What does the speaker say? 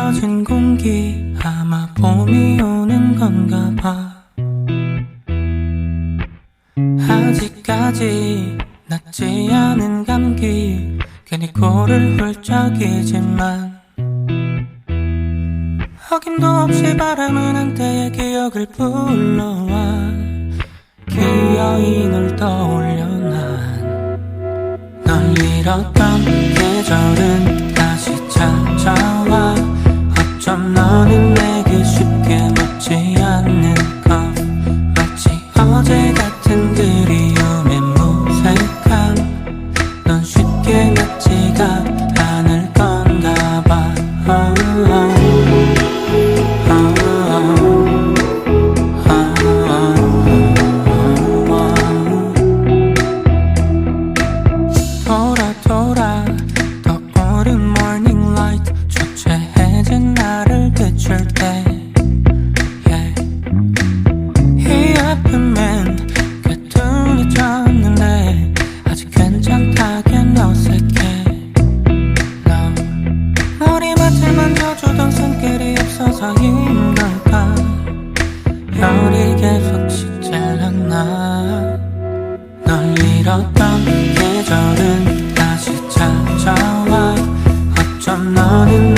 흐려진 공기 아마 봄이 오는 건가 봐. 아직까지 낫지 않은 감기 괜히 코를 훌쩍이지만 어김도 없이 바람은 한때의 기억을 불러와 기어이 널 떠올려 난 널 잃었던 계절은 다시 찾아와 어쩜 너는 내게 쉽게 묻지 않는 것 마치 어제 같은 그리움의 무색함 넌 쉽게 낫지가 않을 건가 봐. 돌아 떠오른 morning light 초췌해진 나를 비출 때 이 아픔엔 꽤 tung 아직 괜찮다긴 어색해. 너 머리맡을 만져주던 손길이 없어서인 걸까. 열이 계속 식질 않나. 널 잃었던 계절은 다시 찾아와 어쩜 너는